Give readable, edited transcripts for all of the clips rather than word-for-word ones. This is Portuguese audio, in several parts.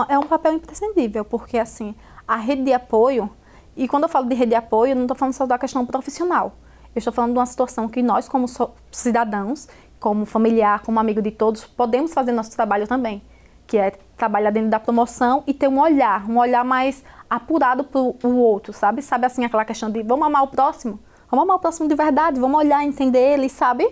É um papel imprescindível, porque assim, a rede de apoio, e quando eu falo de rede de apoio, eu não estou falando só da questão profissional. Eu estou falando de uma situação que nós, como cidadãos, como familiar, como amigo de todos, podemos fazer nosso trabalho também, que é trabalhar dentro da promoção e ter um olhar mais apurado para o outro, sabe? Sabe assim, aquela questão de vamos amar o próximo de verdade, vamos olhar, entender ele, sabe?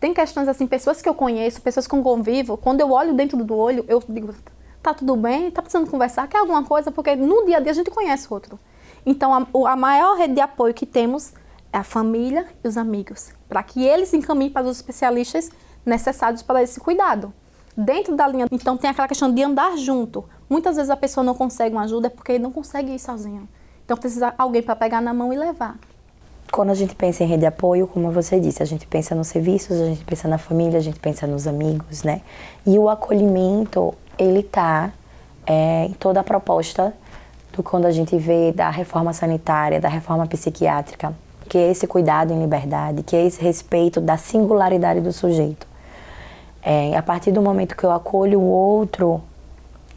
Tem questões assim, pessoas que eu conheço, pessoas que eu convivo, quando eu olho dentro do olho, eu digo, tá tudo bem? Tá precisando conversar? Quer alguma coisa? Porque no dia a dia a gente conhece o outro. Então, a maior rede de apoio que temos é a família e os amigos, para que eles encaminhem para os especialistas necessários para esse cuidado. Dentro da linha, então, tem aquela questão de andar junto. Muitas vezes a pessoa não consegue uma ajuda porque não consegue ir sozinha. Então, precisa alguém para pegar na mão e levar. Quando a gente pensa em rede de apoio, como você disse, a gente pensa nos serviços, a gente pensa na família, a gente pensa nos amigos, né? E o acolhimento, ele tá em toda a proposta do quando a gente vê da reforma sanitária, da reforma psiquiátrica, que é esse cuidado em liberdade, que é esse respeito da singularidade do sujeito. A partir do momento que eu acolho o outro,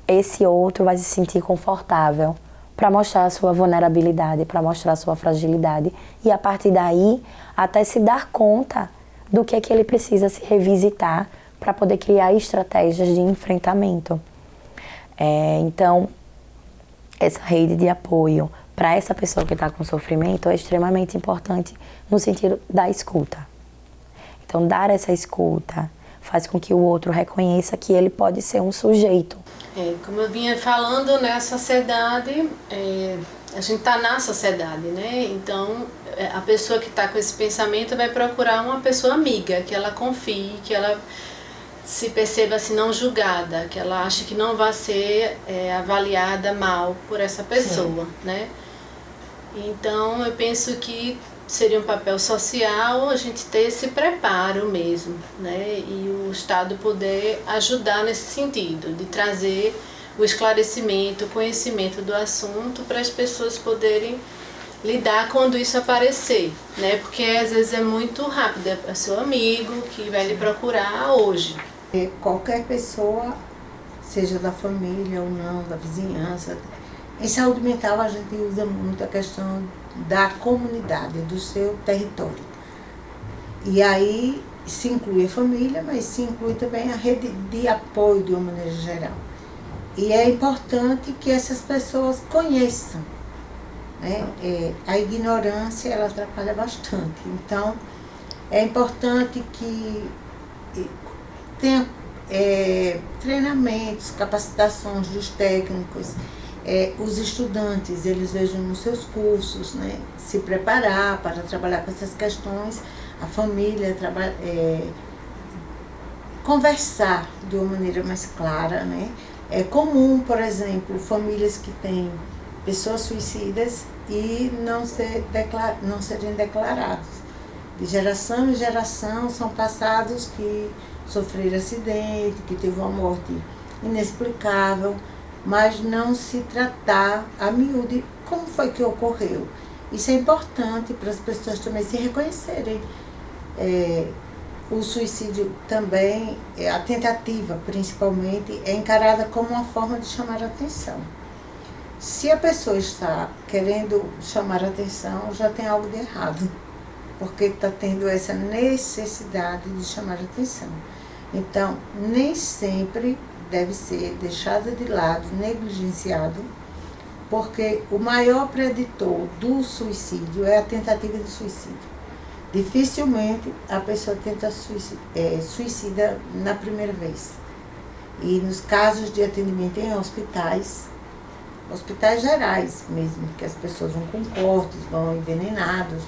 esse outro vai se sentir confortável para mostrar a sua vulnerabilidade, para mostrar a sua fragilidade. E a partir daí, até se dar conta do que é que ele precisa se revisitar para poder criar estratégias de enfrentamento. Então, essa rede de apoio para essa pessoa que está com sofrimento é extremamente importante no sentido da escuta. Então, dar essa escuta faz com que o outro reconheça que ele pode ser um sujeito. Como eu vinha falando, né, a sociedade, a gente está na sociedade, né? Então, a pessoa que está com esse pensamento vai procurar uma pessoa amiga, que ela confie, que ela se perceba assim, não julgada, que ela ache que não vai ser avaliada mal por essa pessoa, né? Então, eu penso que seria um papel social a gente ter esse preparo mesmo, né? E o Estado poder ajudar nesse sentido, de trazer o esclarecimento, o conhecimento do assunto para as pessoas poderem lidar quando isso aparecer, né? Porque às vezes é muito rápido, é seu amigo que vai lhe procurar hoje. Qualquer pessoa, seja da família ou não, da vizinhança, em saúde mental a gente usa muito a questão da comunidade, do seu território. E aí se inclui a família, mas se inclui também a rede de apoio de uma maneira geral. E é importante que essas pessoas conheçam, né? A ignorância, ela atrapalha bastante. Então, é importante que tenha treinamentos, capacitações dos técnicos, os estudantes, eles vejam nos seus cursos, né, se preparar para trabalhar com essas questões, a família conversar de uma maneira mais clara, né. É comum, por exemplo, famílias que têm pessoas suicidas e não serem declarados. De geração em geração são passados que sofreram acidente, que teve uma morte inexplicável, mas não se tratar a miúde como foi que ocorreu. Isso é importante para as pessoas também se reconhecerem. O suicídio também, a tentativa principalmente, é encarada como uma forma de chamar a atenção. Se a pessoa está querendo chamar a atenção, já tem algo de errado, porque está tendo essa necessidade de chamar a atenção. Então, nem sempre deve ser deixado de lado, negligenciado, porque o maior preditor do suicídio é a tentativa de suicídio. Dificilmente a pessoa tenta suicida na primeira vez. E nos casos de atendimento em hospitais gerais mesmo, que as pessoas vão com cortes, vão envenenados,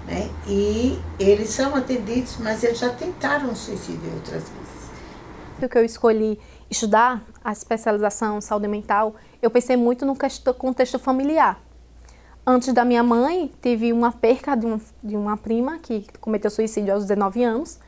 né? E eles são atendidos, mas eles já tentaram suicídio outras vezes. Que eu escolhi estudar a especialização em saúde mental, eu pensei muito no contexto familiar. Antes da minha mãe, tive uma perca de uma prima que cometeu suicídio aos 19 anos.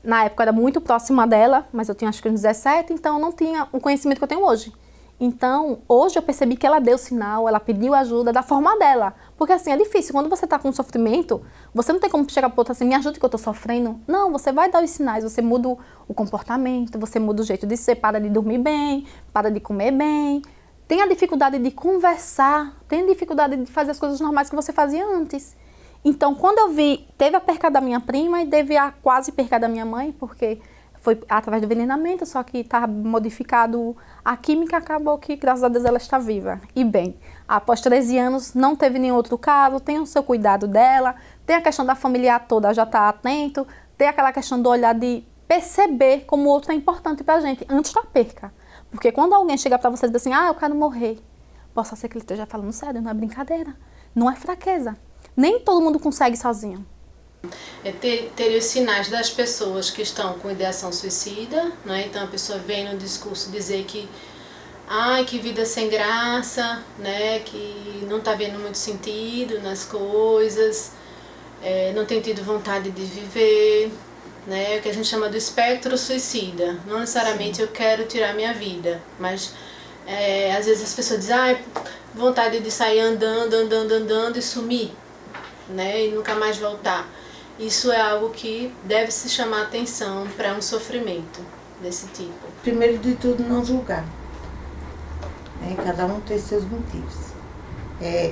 Na época era muito próxima dela, mas eu tinha acho que uns 17, então eu não tinha o conhecimento que eu tenho hoje. Então, hoje eu percebi que ela deu sinal, ela pediu ajuda da forma dela. Porque assim, é difícil. Quando você está com sofrimento, você não tem como chegar para outra assim, me ajude que eu estou sofrendo. Não, você vai dar os sinais, você muda o comportamento, você muda o jeito de ser, para de dormir bem, para de comer bem. Tem a dificuldade de conversar, tem a dificuldade de fazer as coisas normais que você fazia antes. Então, quando eu vi, teve a perca da minha prima e teve a quase perca da minha mãe, porque foi através do envenenamento, só que estava modificado a química, acabou que, graças a Deus, ela está viva. E bem, após 13 anos, não teve nenhum outro caso, tem o seu cuidado dela, tem a questão da familiar toda, já está atento, tem aquela questão do olhar de perceber como o outro é importante para a gente, antes da perca. Porque quando alguém chega para você e diz assim, eu quero morrer, possa ser que ele esteja falando sério, não é brincadeira, não é fraqueza. Nem todo mundo consegue sozinho. Ter os sinais das pessoas que estão com ideação suicida, né? Então a pessoa vem no discurso dizer que que vida sem graça, né? Que não está vendo muito sentido nas coisas, não tem tido vontade de viver, né? O que a gente chama do espectro suicida. Não necessariamente eu quero tirar minha vida, mas às vezes as pessoas dizem, vontade de sair andando e sumir, né? E nunca mais voltar. Isso é algo que deve se chamar atenção para um sofrimento desse tipo. Primeiro de tudo, não julgar. Cada um tem seus motivos.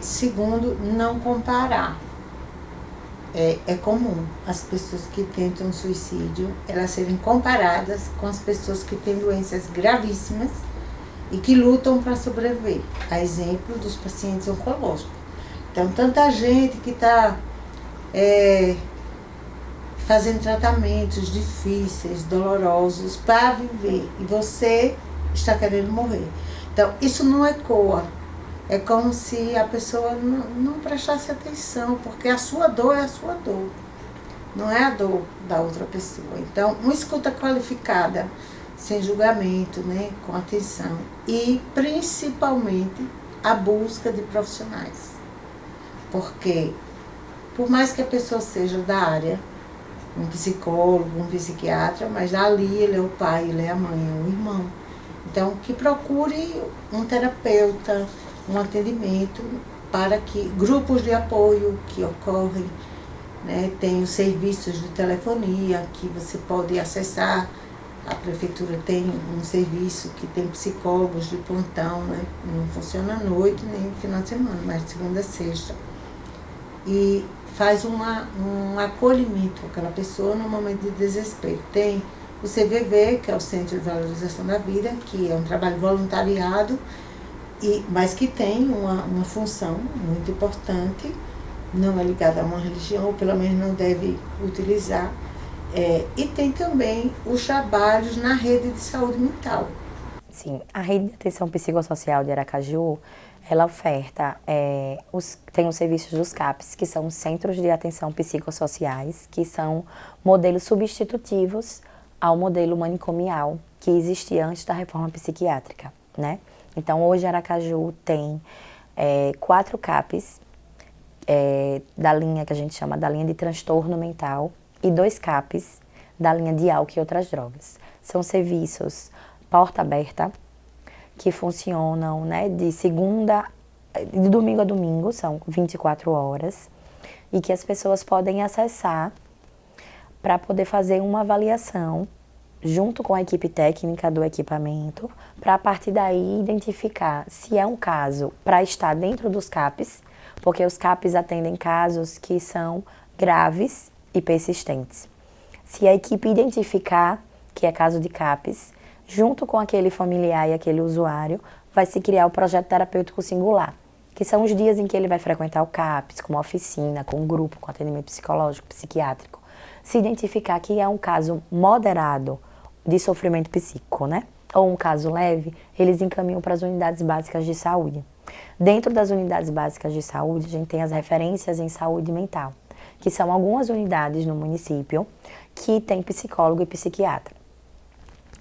Segundo, não comparar. É comum as pessoas que tentam suicídio, elas serem comparadas com as pessoas que têm doenças gravíssimas e que lutam para sobreviver. A exemplo dos pacientes oncológicos. Então, tanta gente que está fazendo tratamentos difíceis, dolorosos, para viver, e você está querendo morrer. Então, isso não ecoa. É como se a pessoa não prestasse atenção, porque a sua dor é a sua dor, não é a dor da outra pessoa. Então, uma escuta qualificada, sem julgamento, né, com atenção, e principalmente a busca de profissionais. Porque, por mais que a pessoa seja da área, um psicólogo, um psiquiatra, mas ali ele é o pai, ele é a mãe, é o irmão. Então, que procure um terapeuta, um atendimento para que grupos de apoio que ocorrem, né, tem os serviços de telefonia que você pode acessar. A prefeitura tem um serviço que tem psicólogos de plantão, né, não funciona à noite nem no final de semana, mas de segunda a sexta. E faz um acolhimento com aquela pessoa no momento de desespero. Tem o CVV, que é o Centro de Valorização da Vida, que é um trabalho voluntariado, mas que tem uma função muito importante, não é ligada a uma religião, ou pelo menos não deve utilizar. E tem também os trabalhos na rede de saúde mental. Sim, a rede de atenção psicossocial de Aracaju, ela oferta, tem os serviços dos CAPs, que são os Centros de Atenção Psicossociais, que são modelos substitutivos ao modelo manicomial que existia antes da reforma psiquiátrica, né? Então, hoje Aracaju tem 4 CAPs da linha que a gente chama da linha de transtorno mental e 2 CAPs da linha de álcool e outras drogas. São serviços porta aberta, que funcionam, né, de domingo a domingo, são 24 horas, e que as pessoas podem acessar para poder fazer uma avaliação junto com a equipe técnica do equipamento, para a partir daí identificar se é um caso para estar dentro dos CAPs, porque os CAPs atendem casos que são graves e persistentes. Se a equipe identificar que é caso de CAPs, junto com aquele familiar e aquele usuário, vai se criar o projeto terapêutico singular, que são os dias em que ele vai frequentar o CAPs, com uma oficina, com um grupo, com atendimento psicológico, psiquiátrico. Se identificar que é um caso moderado de sofrimento psíquico, né? Ou um caso leve, eles encaminham para as unidades básicas de saúde. Dentro das unidades básicas de saúde, a gente tem as referências em saúde mental, que são algumas unidades no município que tem psicólogo e psiquiatra.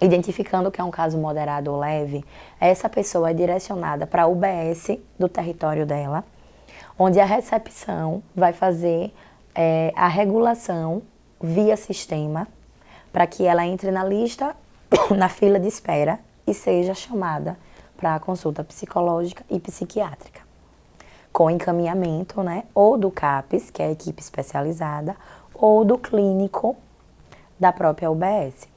Identificando que é um caso moderado ou leve, essa pessoa é direcionada para a UBS do território dela, onde a recepção vai fazer a regulação via sistema, para que ela entre na lista, na fila de espera e seja chamada para consulta psicológica e psiquiátrica, com encaminhamento, né, ou do CAPS, que é a equipe especializada, ou do clínico da própria UBS.